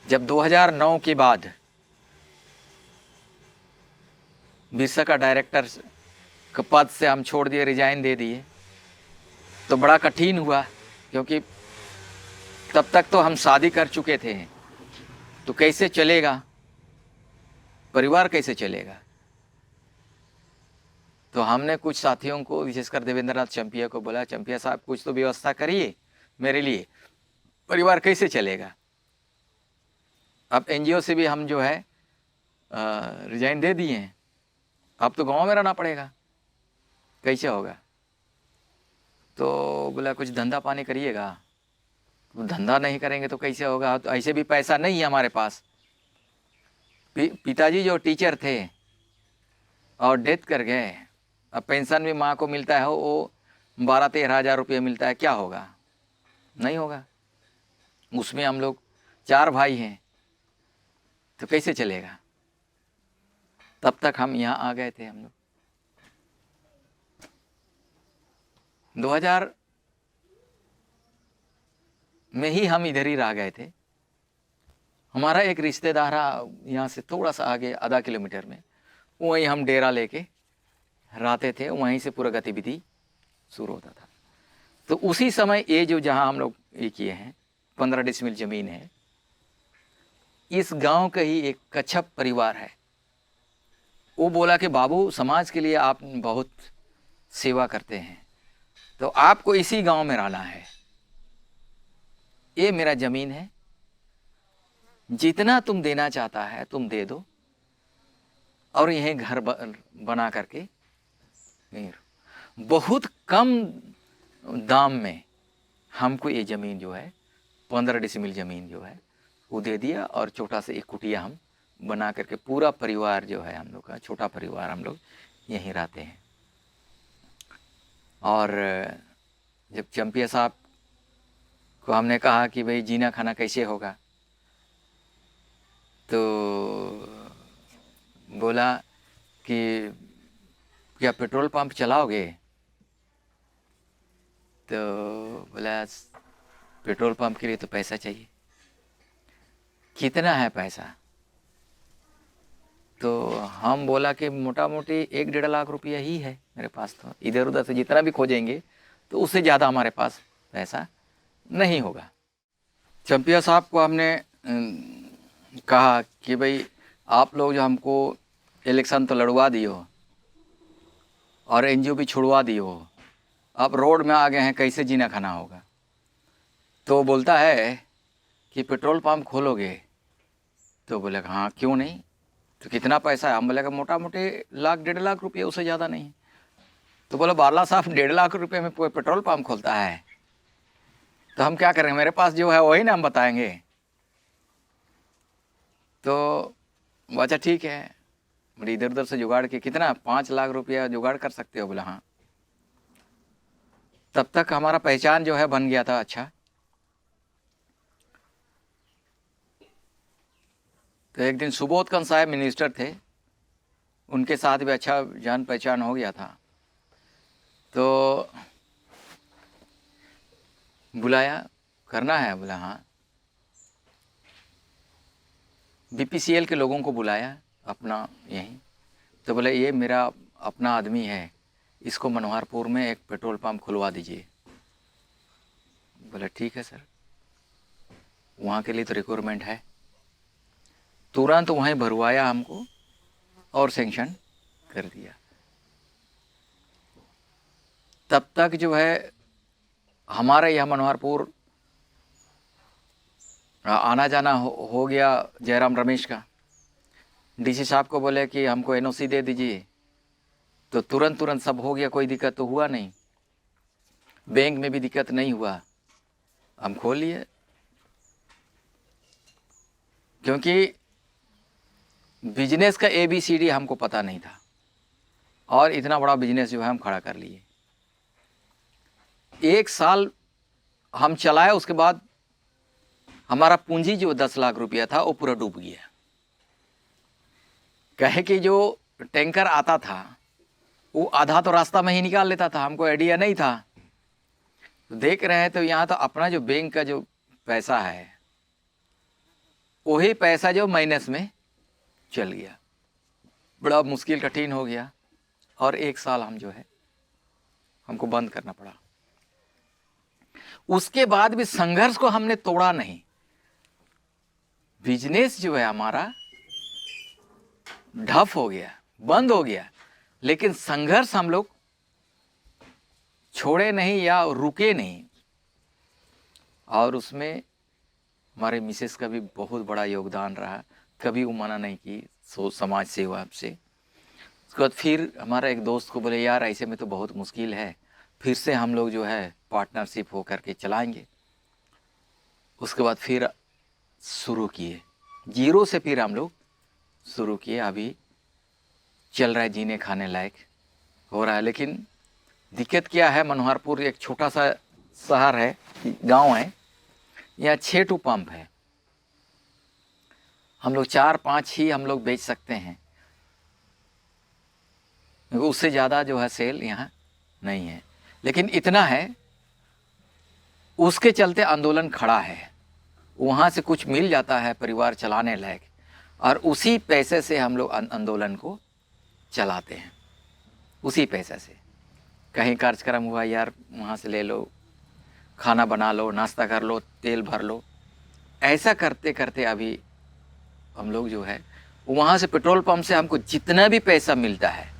जब 2009 के बाद बिरसा का डायरेक्टर के पद से हम छोड़ दिए, रिजाइन दे दिए, तो बड़ा कठिन हुआ, क्योंकि तब तक तो हम शादी कर चुके थे। तो कैसे चलेगा, परिवार कैसे चलेगा। तो हमने कुछ साथियों को, विशेषकर देवेंद्र नाथ चंपिया को बोला, चंपिया साहब कुछ तो व्यवस्था करिए मेरे लिए, परिवार कैसे चलेगा। अब एनजीओ से भी हम जो है रिजाइन दे दिए हैं, अब तो गांव में रहना पड़ेगा, कैसे होगा। तो बोला कुछ धंधा पानी करिएगा। तो धंधा नहीं करेंगे तो कैसे होगा, तो ऐसे भी पैसा नहीं है हमारे पास। पिताजी जो टीचर थे और डेथ कर गए, अब पेंशन भी माँ को मिलता है, वो 12-13 हज़ार रुपये मिलता है, क्या होगा, नहीं होगा। उसमें हम लोग 4 भाई हैं, तो कैसे चलेगा। तब तक हम यहाँ आ गए थे। हम लोग 2000 में ही हम इधर ही रह गए थे। हमारा एक रिश्तेदार यहाँ से थोड़ा सा आगे आधा किलोमीटर में, वहीं हम डेरा लेके रहते थे, वहीं से पूरा गतिविधि शुरू होता था। तो उसी समय ये जो जहाँ हम लोग ये किए हैं 15 डिसमिल ज़मीन है, इस गांव का ही एक कच्छप परिवार है। वो बोला कि बाबू समाज के लिए आप बहुत सेवा करते हैं, तो आपको इसी गांव में रहना है, ये मेरा ज़मीन है, जितना तुम देना चाहता है तुम दे दो, और यहीं घर बना करके बहुत कम दाम में हमको ये ज़मीन जो है 15 डिसमिल ज़मीन जो है वो दे दिया, और छोटा सा एक कुटिया हम बना करके पूरा परिवार जो है हम लोग का, छोटा परिवार, हम लोग यहीं रहते हैं। और जब चंपिया साहब को हमने कहा कि भाई जीना खाना कैसे होगा, तो बोला कि क्या पेट्रोल पंप चलाओगे। तो बोला पेट्रोल पंप के लिए तो पैसा चाहिए। कितना है पैसा। तो हम बोला कि मोटा मोटी 1-1.5 लाख रुपया ही है मेरे पास, तो इधर उधर से जितना भी खोजेंगे तो उससे ज़्यादा हमारे पास पैसा नहीं होगा। चंपिया साहब को हमने कहा कि भाई आप लोग जो हमको इलेक्शन तो लड़वा दियो और एनजीओ भी छुड़वा दियो, अब रोड में आ गए हैं, कैसे जीना खाना होगा। तो बोलता है कि पेट्रोल पंप खोलोगे। तो बोले हाँ क्यों नहीं, तो कितना पैसा है। हम बोले मोटा मोटी 1-1.5 लाख रुपये, उससे ज़्यादा नहीं। तो बोला बारला साहब 1.5 लाख रुपये में कोई पेट्रोल पंप खोलता है, तो हम क्या करेंगे, मेरे पास जो है वही ना हम बताएंगे। तो अच्छा ठीक है, बोले इधर उधर से जुगाड़ के कितना 5 लाख रुपया जुगाड़ कर सकते हो। बोला हाँ। तब तक हमारा पहचान जो है बन गया था अच्छा। तो एक दिन सुबोध कंस साहब मिनिस्टर थे, उनके साथ भी अच्छा जान पहचान हो गया था। तो बुलाया, करना है। बोला हाँ। बीपीसीएल के लोगों को बुलाया अपना यहीं। तो बोले ये मेरा अपना आदमी है, इसको मनोहरपुर में एक पेट्रोल पंप खुलवा दीजिए। बोले ठीक है सर, वहाँ के लिए तो रिक्वायरमेंट है। तुरंत वहीं भरवाया हमको और सेंक्शन कर दिया। तब तक जो है हमारे यहाँ मनोहरपुर आना जाना हो गया जयराम रमेश का। डीसी साहब को बोले कि हमको एनओसी दे दीजिए, तो तुरंत सब हो गया, कोई दिक्कत तो हुआ नहीं, बैंक में भी दिक्कत नहीं हुआ, हम खोल लिए। क्योंकि बिजनेस का ABCD हमको पता नहीं था, और इतना बड़ा बिजनेस जो है हम खड़ा कर लिए। 1 साल हम चलाए, उसके बाद हमारा पूंजी जो 10 लाख रुपया था वो पूरा डूब गया। कहे कि जो टैंकर आता था वो आधा तो रास्ता में ही निकाल लेता था, हमको आइडिया नहीं था। तो देख रहे हैं तो यहाँ तो अपना जो बैंक का जो पैसा है वही पैसा जो माइनस में चल गया, बड़ा मुश्किल कठिन हो गया और 1 साल हम जो है हमको बंद करना पड़ा। उसके बाद भी संघर्ष को हमने तोड़ा नहीं। बिजनेस जो है हमारा ढप हो गया, बंद हो गया, लेकिन संघर्ष हम लोग छोड़े नहीं या रुके नहीं। और उसमें हमारे मिसेस का भी बहुत बड़ा योगदान रहा, कभी वो मना नहीं की समाज सेवा से। उसके बाद फिर हमारा एक दोस्त को बोले यार ऐसे में तो बहुत मुश्किल है, फिर से हम लोग जो है पार्टनरशिप हो करके चलाएंगे। उसके बाद फिर शुरू किए, जीरो से फिर हम लोग शुरू किए। अभी चल रहा है, जीने खाने लायक हो रहा है। लेकिन दिक्कत क्या है, मनोहरपुर एक छोटा सा शहर है, गांव है, यहाँ 6 टू पंप है। हम लोग 4-5 ही हम लोग बेच सकते हैं, उससे ज़्यादा जो है सेल यहाँ नहीं है। लेकिन इतना है, उसके चलते आंदोलन खड़ा है, वहाँ से कुछ मिल जाता है परिवार चलाने लायक, और उसी पैसे से हम लोग आंदोलन को चलाते हैं। उसी पैसे से कहीं कार्यक्रम हुआ यार वहाँ से ले लो, खाना बना लो, नाश्ता कर लो, तेल भर लो। ऐसा करते करते अभी हम लोग जो है वहाँ से पेट्रोल पंप से हमको जितना भी पैसा मिलता है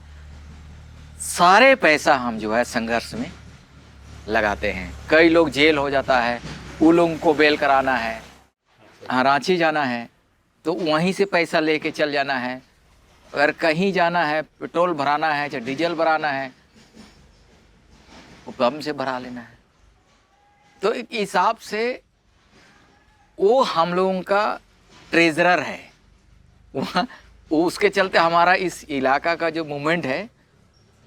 सारे पैसा हम जो है संघर्ष में लगाते हैं। कई लोग जेल हो जाता है, उन लोगों को बेल कराना है, हाँ रांची जाना है तो वहीं से पैसा लेके चल जाना है। अगर कहीं जाना है, पेट्रोल भराना है चाहे डीजल भराना है, वो पंप से भरा लेना है। तो एक हिसाब से वो हम लोगों का ट्रेजरर है, उसके चलते हमारा इस इलाका का जो मूवमेंट है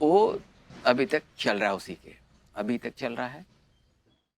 वो अभी तक चल रहा है, उसी के अभी तक चल रहा है।